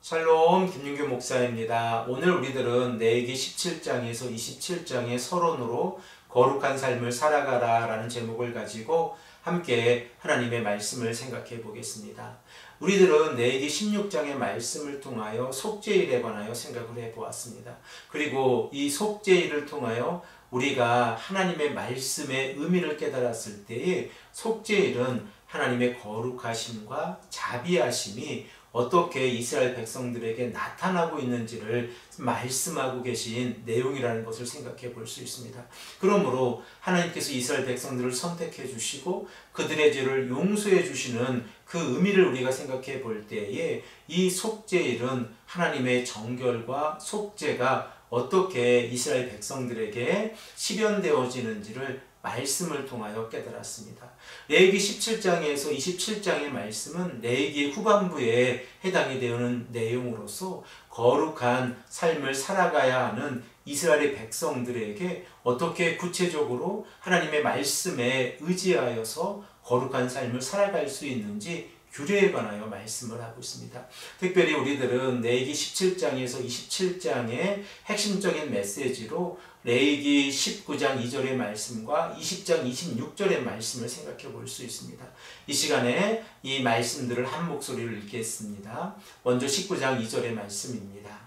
샬롬 김윤규 목사입니다. 오늘 우리들은 레위기 17장에서 27장의 서론으로 거룩한 삶을 살아가라 라는 제목을 가지고 함께 하나님의 말씀을 생각해 보겠습니다. 우리들은 레위기 16장의 말씀을 통하여 속죄일에 관하여 생각을 해 보았습니다. 그리고 이 속죄일을 통하여 우리가 하나님의 말씀의 의미를 깨달았을 때에 속죄일은 하나님의 거룩하심과 자비하심이 어떻게 이스라엘 백성들에게 나타나고 있는지를 말씀하고 계신 내용이라는 것을 생각해 볼 수 있습니다. 그러므로 하나님께서 이스라엘 백성들을 선택해 주시고 그들의 죄를 용서해 주시는 그 의미를 우리가 생각해 볼 때에 이 속죄일은 하나님의 정결과 속죄가 어떻게 이스라엘 백성들에게 실현되어지는지를 말씀을 통하여 깨달았습니다. 레위기 17장에서 27장의 말씀은 레위기 후반부에 해당이 되는 내용으로서 거룩한 삶을 살아가야 하는 이스라엘의 백성들에게 어떻게 구체적으로 하나님의 말씀에 의지하여서 거룩한 삶을 살아갈 수 있는지 규례에 관하여 말씀을 하고 있습니다. 특별히 우리들은 레위기 17장에서 27장의 핵심적인 메시지로 레위기 19장 2절의 말씀과 20장 26절의 말씀을 생각해 볼 수 있습니다. 이 시간에 이 말씀들을 한 목소리로 읽겠습니다. 먼저 19장 2절의 말씀입니다.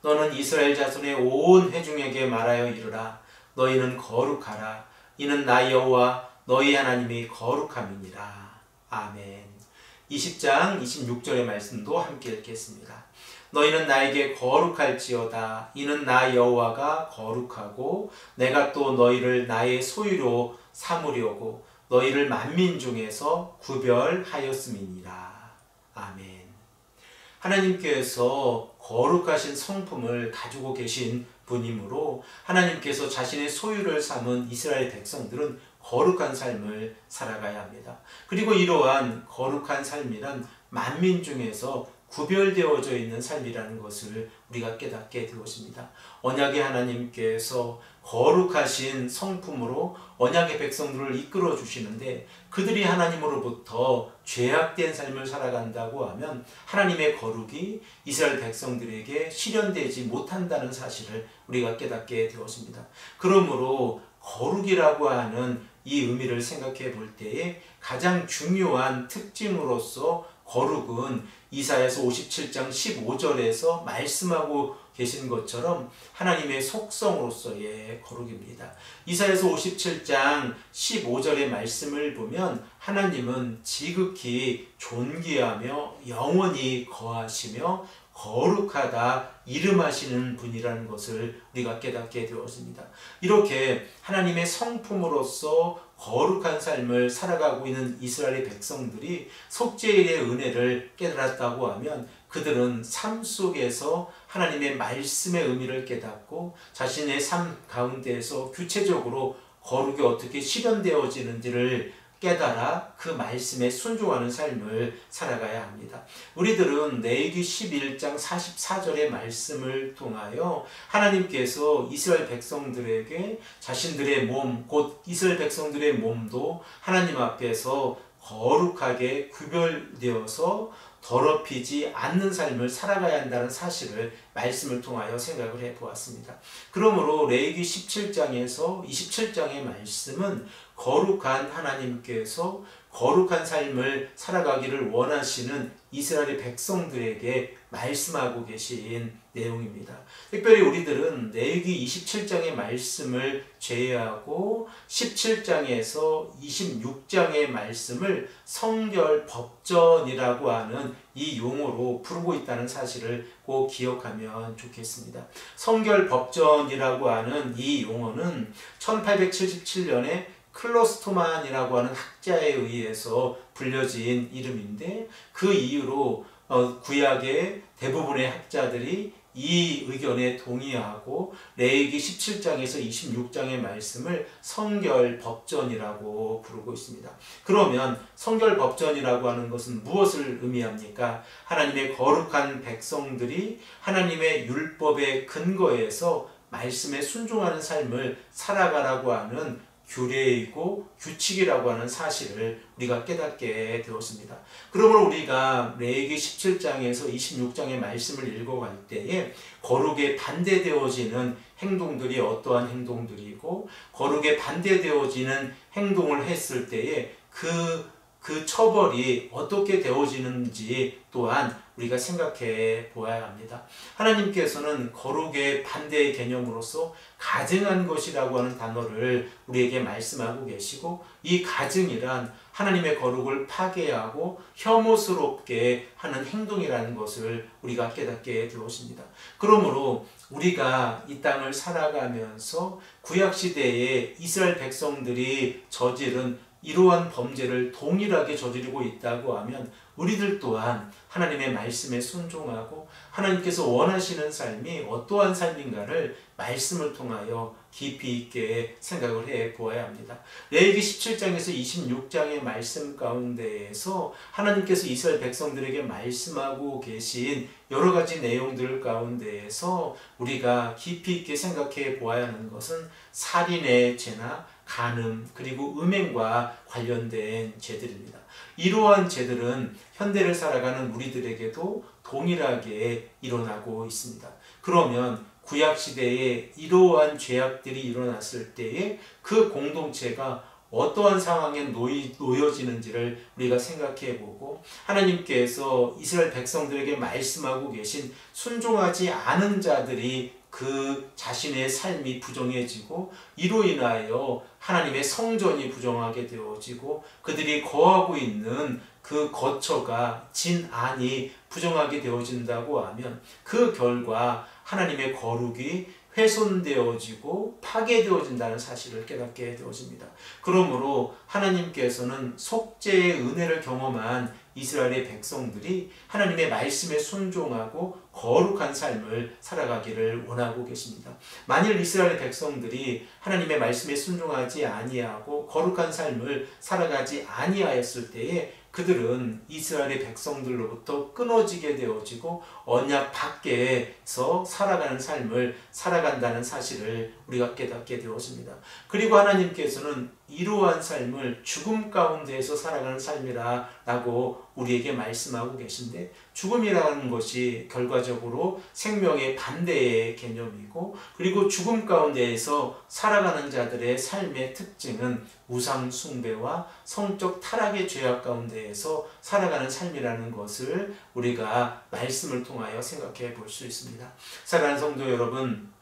너는 이스라엘 자손의 온 회중에게 말하여 이르라. 너희는 거룩하라. 이는 나 여호와 너희 하나님이 거룩함이니라. 아멘. 20장 26절의 말씀도 함께 읽겠습니다. 너희는 나에게 거룩할지어다. 이는 나 여호와가 거룩하고 내가 또 너희를 나의 소유로 삼으려고 너희를 만민 중에서 구별하였음이니라. 아멘. 하나님께서 거룩하신 성품을 가지고 계신 분이므로 하나님께서 자신의 소유를 삼은 이스라엘 백성들은 거룩한 삶을 살아가야 합니다. 그리고 이러한 거룩한 삶이란 만민 중에서 구별되어져 있는 삶이라는 것을 우리가 깨닫게 되었습니다. 언약의 하나님께서 거룩하신 성품으로 언약의 백성들을 이끌어 주시는데 그들이 하나님으로부터 죄악된 삶을 살아간다고 하면 하나님의 거룩이 이스라엘 백성들에게 실현되지 못한다는 사실을 우리가 깨닫게 되었습니다. 그러므로 거룩이라고 하는 이 의미를 생각해 볼 때에 가장 중요한 특징으로서 거룩은 이사야서 57장 15절에서 말씀하고 계신 것처럼 하나님의 속성으로서의 거룩입니다. 이사야서 57장 15절의 말씀을 보면 하나님은 지극히 존귀하며 영원히 거하시며 거룩하다 이름하시는 분이라는 것을 우리가 깨닫게 되었습니다. 이렇게 하나님의 성품으로서 거룩한 삶을 살아가고 있는 이스라엘의 백성들이 속죄일의 은혜를 깨달았다고 하면 그들은 삶 속에서 하나님의 말씀의 의미를 깨닫고 자신의 삶 가운데에서 구체적으로 거룩이 어떻게 실현되어지는지를 깨달아 그 말씀에 순종하는 삶을 살아가야 합니다. 우리들은 레위기 11장 44절의 말씀을 통하여 하나님께서 이스라엘 백성들에게 자신들의 몸, 곧 이스라엘 백성들의 몸도 하나님 앞에서 거룩하게 구별되어서 더럽히지 않는 삶을 살아가야 한다는 사실을 말씀을 통하여 생각을 해보았습니다. 그러므로 레위기 17장에서 27장의 말씀은 거룩한 하나님께서 거룩한 삶을 살아가기를 원하시는 이스라엘의 백성들에게 말씀하고 계신 내용입니다. 특별히 우리들은 레위기 27장의 말씀을 제외하고 17장에서 26장의 말씀을 성결 법전이라고 하는 이 용어로 부르고 있다는 사실을 꼭 기억하면 좋겠습니다. 성결 법전이라고 하는 이 용어는 1877년에 클로스토만이라고 하는 학자에 의해서 불려진 이름인데 그 이후로 구약의 대부분의 학자들이 이 의견에 동의하고 레위기 17장에서 26장의 말씀을 성결법전이라고 부르고 있습니다. 그러면 성결법전이라고 하는 것은 무엇을 의미합니까? 하나님의 거룩한 백성들이 하나님의 율법의 근거에서 말씀에 순종하는 삶을 살아가라고 하는 규례이고 규칙이라고 하는 사실을 우리가 깨닫게 되었습니다. 그러므로 우리가 레위기 17장에서 26장의 말씀을 읽어갈 때에 거룩에 반대되어지는 행동들이 어떠한 행동들이고 거룩에 반대되어지는 행동을 했을 때에 그 처벌이 어떻게 되어지는지 또한 우리가 생각해 보아야 합니다. 하나님께서는 거룩의 반대의 개념으로서 가증한 것이라고 하는 단어를 우리에게 말씀하고 계시고, 이 가증이란 하나님의 거룩을 파괴하고 혐오스럽게 하는 행동이라는 것을 우리가 깨닫게 되었습니다. 그러므로 우리가 이 땅을 살아가면서 구약시대에 이스라엘 백성들이 저지른 이러한 범죄를 동일하게 저지르고 있다고 하면 우리들 또한 하나님의 말씀에 순종하고 하나님께서 원하시는 삶이 어떠한 삶인가를 말씀을 통하여 깊이 있게 생각을 해 보아야 합니다. 레위기 17장에서 26장의 말씀 가운데에서 하나님께서 이스라엘 백성들에게 말씀하고 계신 여러 가지 내용들 가운데에서 우리가 깊이 있게 생각해 보아야 하는 것은 살인의 죄나 간음 그리고 음행과 관련된 죄들입니다. 이러한 죄들은 현대를 살아가는 우리들에게도 동일하게 일어나고 있습니다. 그러면 구약시대에 이러한 죄악들이 일어났을 때에 그 공동체가 어떠한 상황에 놓여지는지를 우리가 생각해 보고, 하나님께서 이스라엘 백성들에게 말씀하고 계신 순종하지 않은 자들이 그 자신의 삶이 부정해지고 이로 인하여 하나님의 성전이 부정하게 되어지고 그들이 거하고 있는 그 거처가 진안이 부정하게 되어진다고 하면 그 결과 하나님의 거룩이 훼손되어지고 파괴되어진다는 사실을 깨닫게 되어집니다. 그러므로 하나님께서는 속죄의 은혜를 경험한 이스라엘의 백성들이 하나님의 말씀에 순종하고 거룩한 삶을 살아가기를 원하고 계십니다. 만일 이스라엘 백성들이 하나님의 말씀에 순종하지 아니하고 거룩한 삶을 살아가지 아니하였을 때에 그들은 이스라엘의 백성들로부터 끊어지게 되어지고 언약 밖에서 살아가는 삶을 살아간다는 사실을 우리가 깨닫게 되었습니다. 그리고 하나님께서는 이러한 삶을 죽음 가운데에서 살아가는 삶이라고 우리에게 말씀하고 계신데, 죽음이라는 것이 결과적으로 생명의 반대의 개념이고, 그리고 죽음 가운데에서 살아가는 자들의 삶의 특징은 우상 숭배와 성적 타락의 죄악 가운데에서 살아가는 삶이라는 것을 우리가 말씀을 통하여 생각해 볼 수 있습니다. 사랑하는 성도 여러분,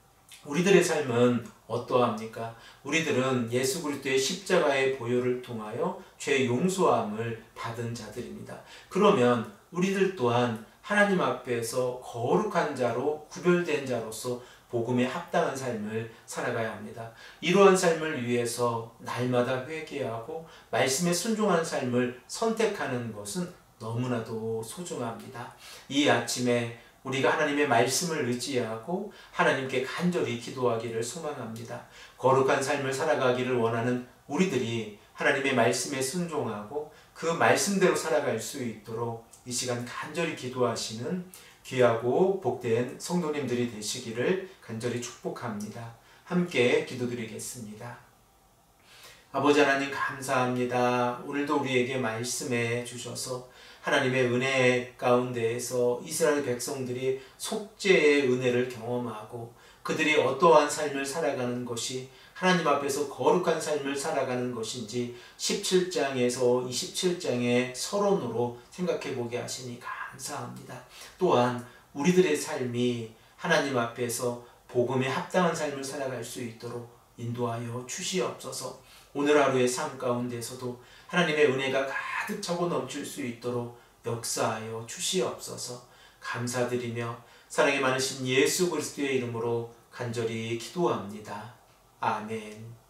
우리들의 삶은 어떠합니까? 우리들은 예수 그리스도의 십자가의 보혈을 통하여 죄 용서함을 받은 자들입니다. 그러면 우리들 또한 하나님 앞에서 거룩한 자로 구별된 자로서 복음에 합당한 삶을 살아가야 합니다. 이러한 삶을 위해서 날마다 회개하고 말씀에 순종하는 삶을 선택하는 것은 너무나도 소중합니다. 이 아침에 우리가 하나님의 말씀을 의지하고 하나님께 간절히 기도하기를 소망합니다. 거룩한 삶을 살아가기를 원하는 우리들이 하나님의 말씀에 순종하고 그 말씀대로 살아갈 수 있도록 이 시간 간절히 기도하시는 귀하고 복된 성도님들이 되시기를 간절히 축복합니다. 함께 기도드리겠습니다. 아버지 하나님 감사합니다. 오늘도 우리에게 말씀해 주셔서 하나님의 은혜 가운데에서 이스라엘 백성들이 속죄의 은혜를 경험하고 그들이 어떠한 삶을 살아가는 것이 하나님 앞에서 거룩한 삶을 살아가는 것인지 17장에서 27장의 서론으로 생각해 보게 하시니 감사합니다. 또한 우리들의 삶이 하나님 앞에서 복음에 합당한 삶을 살아갈 수 있도록 인도하여 주시옵소서. 오늘 하루의 삶 가운데서도 하나님의 은혜가 가득 차고 넘칠 수 있도록 역사하여 주시옵소서. 감사드리며 사랑이 많으신 예수 그리스도의 이름으로 간절히 기도합니다. 아멘.